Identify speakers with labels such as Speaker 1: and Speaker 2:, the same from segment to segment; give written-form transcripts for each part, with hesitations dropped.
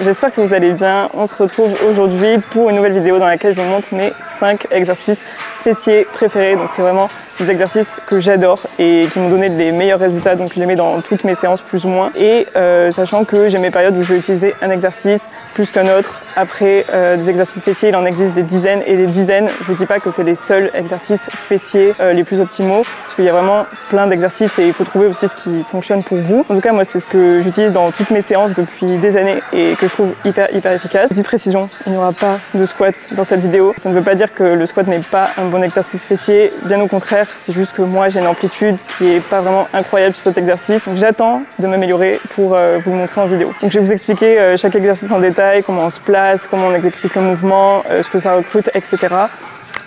Speaker 1: j'espère que vous allez bien. On se retrouve aujourd'hui pour une nouvelle vidéo dans laquelle je vous montre mes 5 exercices fessiers préférés. Donc c'est vraiment des exercices que j'adore et qui m'ont donné les meilleurs résultats, donc je les mets dans toutes mes séances plus ou moins. Et sachant que j'ai mes périodes où je vais utiliser un exercice plus qu'un autre. Après des exercices fessiers, il en existe des dizaines et des dizaines. Je vous dis pas que c'est les seuls exercices fessiers les plus optimaux, parce qu'il y a vraiment plein d'exercices et il faut trouver aussi ce qui fonctionne pour vous. En tout cas moi c'est ce que j'utilise dans toutes mes séances depuis des années et que je trouve hyper efficace. Petite précision, il n'y aura pas de squat dans cette vidéo. Ça ne veut pas dire que le squat n'est pas un bon exercice fessier, bien au contraire. C'est juste que moi j'ai une amplitude qui est pas vraiment incroyable sur cet exercice. Donc j'attends de m'améliorer pour vous le montrer en vidéo. Donc je vais vous expliquer chaque exercice en détail, comment on se place, comment on exécute le mouvement, ce que ça recrute, etc.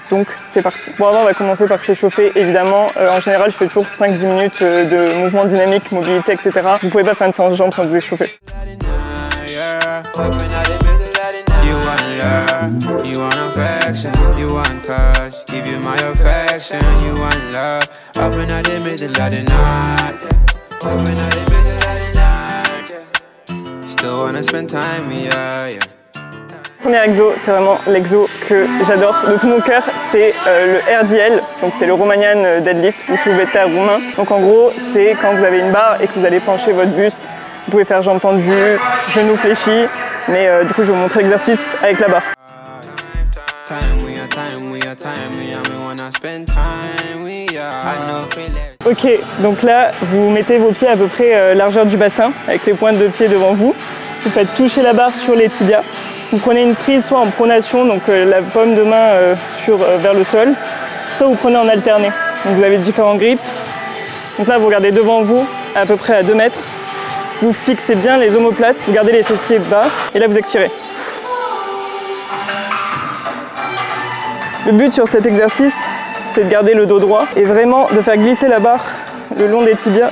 Speaker 1: Donc c'est parti. Bon, avant on va commencer par s'échauffer évidemment. En général je fais toujours 5-10 minutes de mouvement dynamique, mobilité, etc. Vous pouvez pas faire une séance de jambes sans vous échauffer.
Speaker 2: You want affection, you want touch, give you my affection, you want love. Up in the middle of the night, yeah. Up in the middle of the night, yeah. Still wanna spend time with you,
Speaker 1: Premier exo, c'est vraiment l'exo que j'adore de tout mon cœur, c'est le RDL, donc c'est le Romanian Deadlift ou soulevé de terre roumain. Donc en gros, c'est quand vous avez une barre et que vous allez pencher votre buste, vous pouvez faire jambes tendues, genoux fléchis, mais du coup je vais vous montrer l'exercice avec la barre. Ok, donc là vous mettez vos pieds à peu près largeur du bassin avec les pointes de pied devant vous. Vous faites toucher la barre sur les tibias. Vous prenez une prise soit en pronation, donc la paume de main vers le sol, soit vous prenez en alterné. Donc vous avez différents grips. Donc là vous regardez devant vous à peu près à 2 mètres. Vous fixez bien les omoplates, vous gardez les fessiers bas et là vous expirez. Le but sur cet exercice, c'est de garder le dos droit et vraiment de faire glisser la barre le long des tibias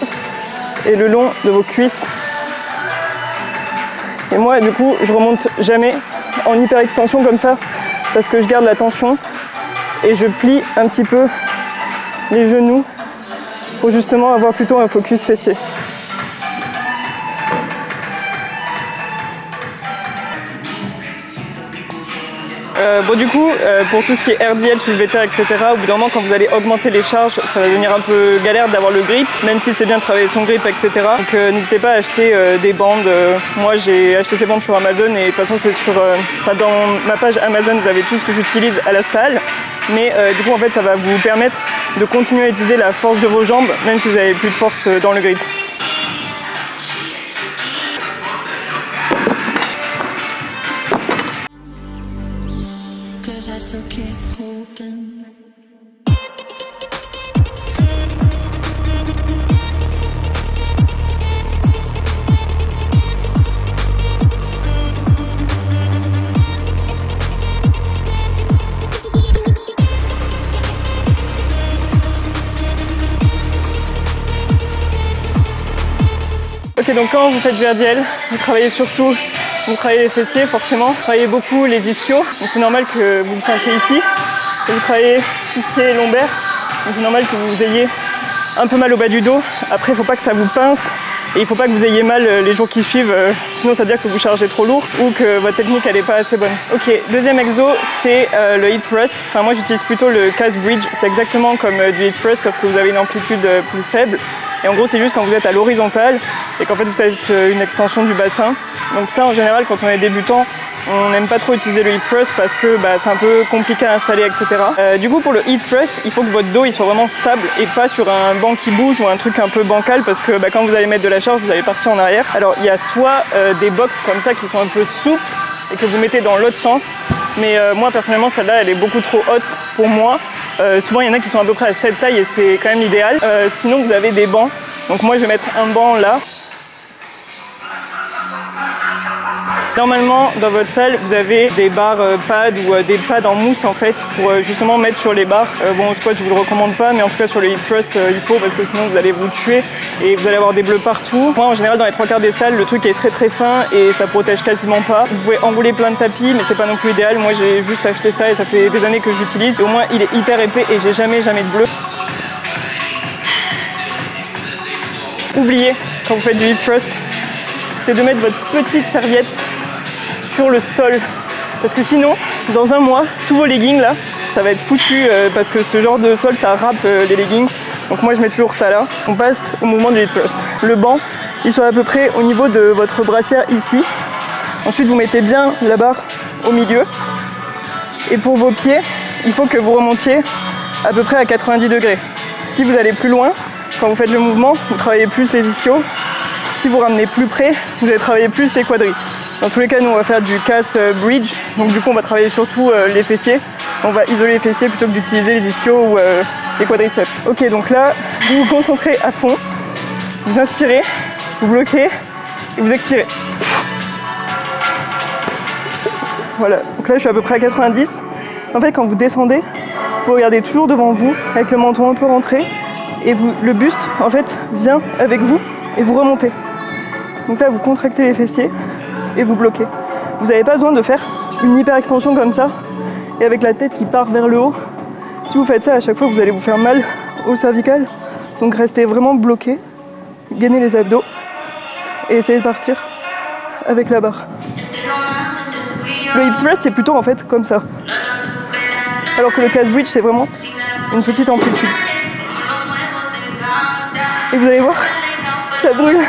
Speaker 1: et le long de vos cuisses. Et moi, du coup, je remonte jamais en hyper extension comme ça parce que je garde la tension et je plie un petit peu les genoux pour justement avoir plutôt un focus fessier. Bon du coup, pour tout ce qui est RDL, soulevé de terre, etc., au bout d'un moment quand vous allez augmenter les charges, ça va devenir un peu galère d'avoir le grip, même si c'est bien de travailler son grip, etc. Donc n'hésitez pas à acheter des bandes. Moi j'ai acheté ces bandes sur Amazon et de toute façon c'est sur... dans ma page Amazon vous avez tout ce que j'utilise à la salle. Mais du coup en fait ça va vous permettre de continuer à utiliser la force de vos jambes, même si vous n'avez plus de force dans le grip. Ok, donc quand vous faites du RDL, vous travaillez surtout, vous travaillez les fessiers forcément, vous travaillez beaucoup les ischios, donc c'est normal que vous le sentiez ici, et vous travaillez tout ce qui est lombaire, donc c'est normal que vous ayez un peu mal au bas du dos. Après il ne faut pas que ça vous pince et il ne faut pas que vous ayez mal les jours qui suivent, sinon ça veut dire que vous chargez trop lourd ou que votre technique elle n'est pas assez bonne. Ok, deuxième exo c'est le hip thrust, enfin moi j'utilise plutôt le calf bridge, c'est exactement comme du hip thrust sauf que vous avez une amplitude plus faible. Et en gros c'est juste quand vous êtes à l'horizontale et qu'en fait vous faites une extension du bassin. Donc ça en général quand on est débutant, on n'aime pas trop utiliser le hip thrust parce que c'est un peu compliqué à installer, etc. Du coup pour le hip thrust, il faut que votre dos il soit vraiment stable et pas sur un banc qui bouge ou un truc un peu bancal parce que quand vous allez mettre de la charge, vous allez partir en arrière. Alors il y a soit des box comme ça qui sont un peu souples et que vous mettez dans l'autre sens. Mais moi personnellement celle-là elle est beaucoup trop haute pour moi. Souvent il y en a qui sont à peu près à cette taille et c'est quand même l'idéal. Sinon vous avez des bancs. Donc moi je vais mettre un banc là. Normalement dans votre salle vous avez des barres pads ou des pads en mousse en fait pour justement mettre sur les barres. Bon au squat je vous le recommande pas, mais en tout cas sur le hip thrust il faut, parce que sinon vous allez vous tuer et vous allez avoir des bleus partout. Moi en général dans les 3/4 des salles le truc est très fin et ça protège quasiment pas. Vous pouvez enrouler plein de tapis mais c'est pas non plus idéal. Moi j'ai juste acheté ça et ça fait des années que j'utilise. Au moins il est hyper épais et j'ai jamais de bleu. Oubliez quand vous faites du hip thrust, c'est de mettre votre petite serviette sur le sol. Parce que sinon, dans un mois, tous vos leggings là, ça va être foutu parce que ce genre de sol, ça râpe les leggings. Donc moi, je mets toujours ça là. On passe au mouvement du hip thrust. Le banc, il soit à peu près au niveau de votre brassière ici. Ensuite, vous mettez bien la barre au milieu. Et pour vos pieds, il faut que vous remontiez à peu près à 90 degrés. Si vous allez plus loin, quand vous faites le mouvement, vous travaillez plus les ischios. Si vous ramenez plus près, vous allez travailler plus les quadris. Dans tous les cas, nous, on va faire du calf bridge. Donc du coup, on va travailler surtout les fessiers. On va isoler les fessiers plutôt que d'utiliser les ischios ou les quadriceps. Ok, donc là, vous vous concentrez à fond. Vous inspirez, vous bloquez et vous expirez. Voilà, donc là, je suis à peu près à 90. En fait, quand vous descendez, vous regardez toujours devant vous avec le menton un peu rentré. Et vous, le buste, en fait, vient avec vous et vous remontez. Donc là, vous contractez les fessiers et vous bloquez. Vous n'avez pas besoin de faire une hyper extension comme ça et avec la tête qui part vers le haut. Si vous faites ça, à chaque fois, vous allez vous faire mal au cervical. Donc restez vraiment bloqué, gainez les abdos et essayez de partir avec la barre. Le hip thrust, c'est plutôt en fait comme ça. Alors que le calf bridge, c'est vraiment une petite amplitude. Et vous allez voir, ça brûle.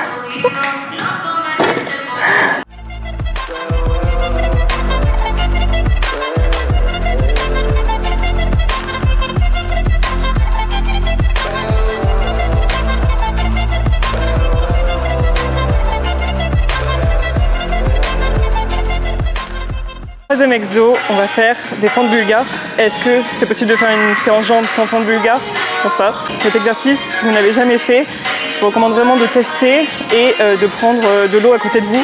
Speaker 1: Troisième exo, on va faire des fentes bulgares. Est-ce que c'est possible de faire une séance jambes sans fente bulgare? Je pense pas. Cet exercice, si vous n'avez jamais fait, je vous recommande vraiment de tester et de prendre de l'eau à côté de vous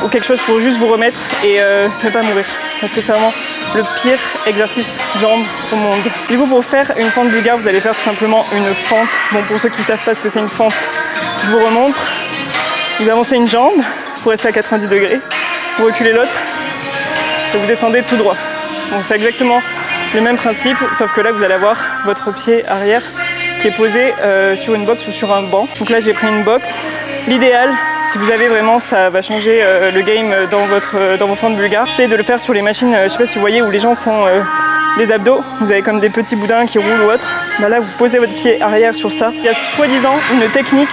Speaker 1: ou quelque chose pour juste vous remettre et ne pas mourir. Parce que c'est vraiment le pire exercice jambes au monde. Du coup, pour faire une fente bulgare, vous allez faire tout simplement une fente. Bon, pour ceux qui ne savent pas ce que c'est une fente, je vous remontre. Vous avancez une jambe pour rester à 90 degrés. Vous reculez l'autre. Et vous descendez tout droit. Donc c'est exactement le même principe, sauf que là vous allez avoir votre pied arrière qui est posé sur une box ou sur un banc. Donc là j'ai pris une box. L'idéal, si vous avez vraiment, ça va changer le game dans vos fentes bulgares, c'est de le faire sur les machines, je sais pas si vous voyez, où les gens font les abdos. Vous avez comme des petits boudins qui roulent ou autre. Bah là vous posez votre pied arrière sur ça. Il y a soi-disant une technique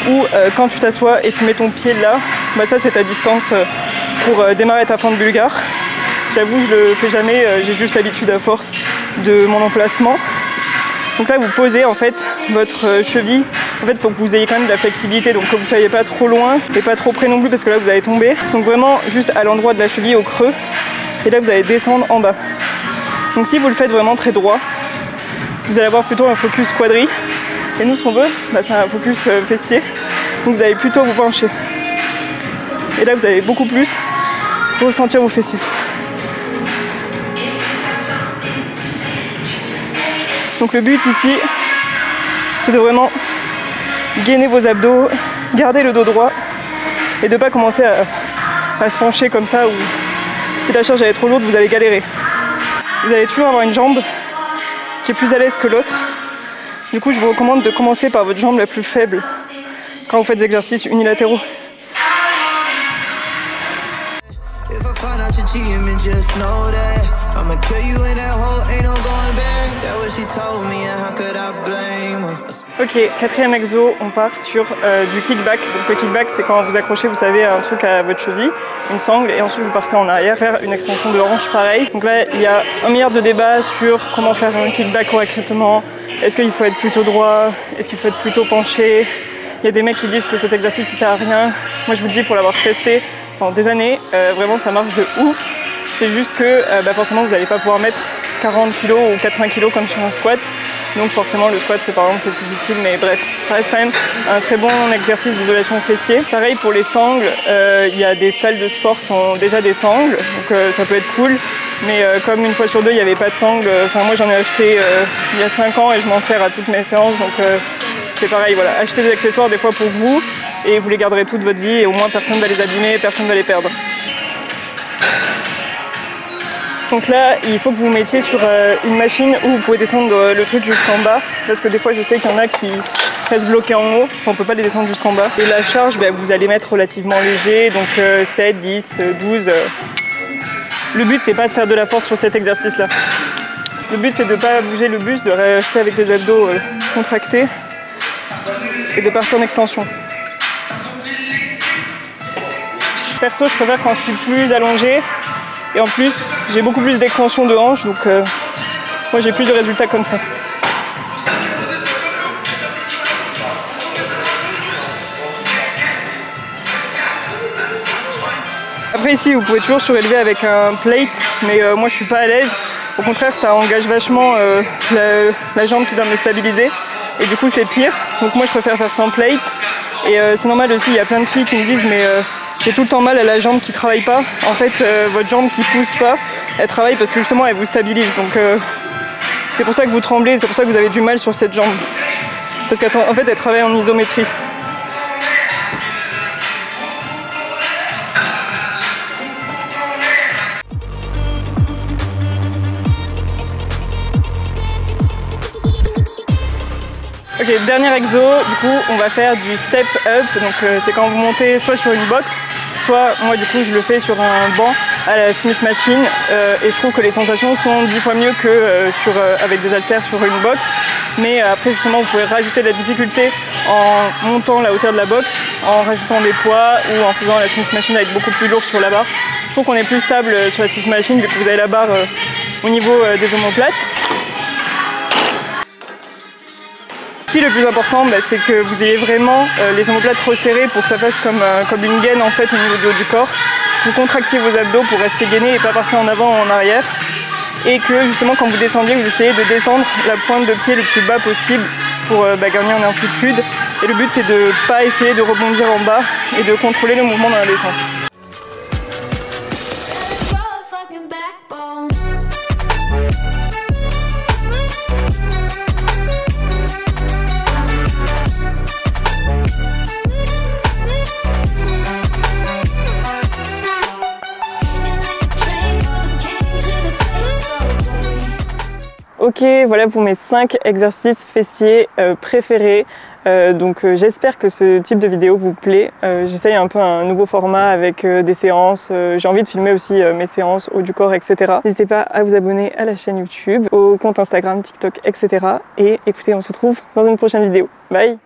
Speaker 1: où quand tu t'assois et tu mets ton pied là, bah ça c'est ta distance pour démarrer ta fente bulgare. J'avoue, je le fais jamais, j'ai juste l'habitude à force de mon emplacement. Donc là, vous posez en fait votre cheville. En fait, il faut que vous ayez quand même de la flexibilité, donc que vous ne soyez pas trop loin et pas trop près non plus parce que là, vous allez tomber. Donc vraiment, juste à l'endroit de la cheville, au creux. Et là, vous allez descendre en bas. Donc si vous le faites vraiment très droit, vous allez avoir plutôt un focus quadri. Et nous, ce qu'on veut, bah, c'est un focus fessier. Donc vous allez plutôt vous pencher. Et là, vous allez beaucoup plus ressentir vos fessiers. Donc le but ici, c'est de vraiment gainer vos abdos, garder le dos droit et de ne pas commencer à se pencher comme ça, ou si la charge est trop lourde, vous allez galérer. Vous allez toujours avoir une jambe qui est plus à l'aise que l'autre. Du coup, je vous recommande de commencer par votre jambe la plus faible quand vous faites des exercices unilatéraux. Ok, quatrième exo, on part sur du kickback. Donc le kickback, c'est quand vous accrochez, vous savez, un truc à votre cheville, une sangle, et ensuite vous partez en arrière, faire une extension de hanche pareil. Donc là, il y a un milliard de débats sur comment faire un kickback correctement. Est-ce qu'il faut être plutôt droit? Est-ce qu'il faut être plutôt penché? Il y a des mecs qui disent que cet exercice ne sert à rien. Moi, je vous le dis, pour l'avoir testé pendant des années, vraiment, ça marche de ouf. C'est juste que forcément, vous n'allez pas pouvoir mettre 40 kg ou 80 kg comme sur un squat. Donc forcément, le squat, c'est par exemple, c'est plus utile. Mais bref, ça reste quand même un très bon exercice d'isolation fessier. Pareil pour les sangles, il y a des salles de sport qui ont déjà des sangles. Donc ça peut être cool. Mais comme une fois sur deux, il n'y avait pas de sangles, moi j'en ai acheté il y a 5 ans et je m'en sers à toutes mes séances. Donc c'est pareil, voilà, achetez des accessoires des fois pour vous et vous les garderez toute votre vie et au moins personne ne va les abîmer, personne ne va les perdre. Donc là, il faut que vous mettiez sur une machine où vous pouvez descendre le truc jusqu'en bas, parce que des fois je sais qu'il y en a qui restent bloqués en haut, on ne peut pas les descendre jusqu'en bas. Et la charge, vous allez mettre relativement léger, donc 7, 10, 12, Le but c'est pas de faire de la force sur cet exercice là. Le but c'est de ne pas bouger le buste, de rester avec les abdos contractés et de partir en extension. Perso, je préfère quand je suis plus allongée et en plus j'ai beaucoup plus d'extension de hanche, donc moi j'ai plus de résultats comme ça. Après ici vous pouvez toujours surélever avec un plate, mais moi je suis pas à l'aise. Au contraire ça engage vachement la jambe qui doit me stabiliser et du coup c'est pire. Donc moi je préfère faire sans plate. Et c'est normal aussi, il y a plein de filles qui me disent mais j'ai tout le temps mal à la jambe qui travaille pas. En fait votre jambe qui pousse pas, elle travaille parce que justement elle vous stabilise. Donc c'est pour ça que vous tremblez, c'est pour ça que vous avez du mal sur cette jambe. Parce qu'en fait elle travaille en isométrie. Ok, dernier exo, du coup on va faire du step up, donc c'est quand vous montez soit sur une box, soit moi du coup je le fais sur un banc à la Smith Machine et je trouve que les sensations sont 10 fois mieux que avec des haltères sur une box. Mais après justement vous pouvez rajouter de la difficulté en montant la hauteur de la box, en rajoutant des poids ou en faisant la Smith Machine avec beaucoup plus lourd sur la barre. Je trouve qu'on est plus stable sur la Smith Machine vu que vous avez la barre au niveau des omoplates. Ici, le plus important, c'est que vous ayez vraiment les omoplates resserrées pour que ça fasse comme une gaine en fait au niveau du haut du corps. Vous contractiez vos abdos pour rester gainés et pas partir en avant ou en arrière. Et que justement quand vous descendiez, vous essayez de descendre la pointe de pied le plus bas possible pour gagner en amplitude. Et le but c'est de ne pas essayer de rebondir en bas et de contrôler le mouvement dans la descente. Ok, voilà pour mes 5 exercices fessiers préférés. J'espère que ce type de vidéo vous plaît. J'essaye un peu un nouveau format avec des séances. J'ai envie de filmer aussi mes séances haut du corps, etc. N'hésitez pas à vous abonner à la chaîne YouTube, au compte Instagram, TikTok, etc. Et écoutez, on se retrouve dans une prochaine vidéo. Bye!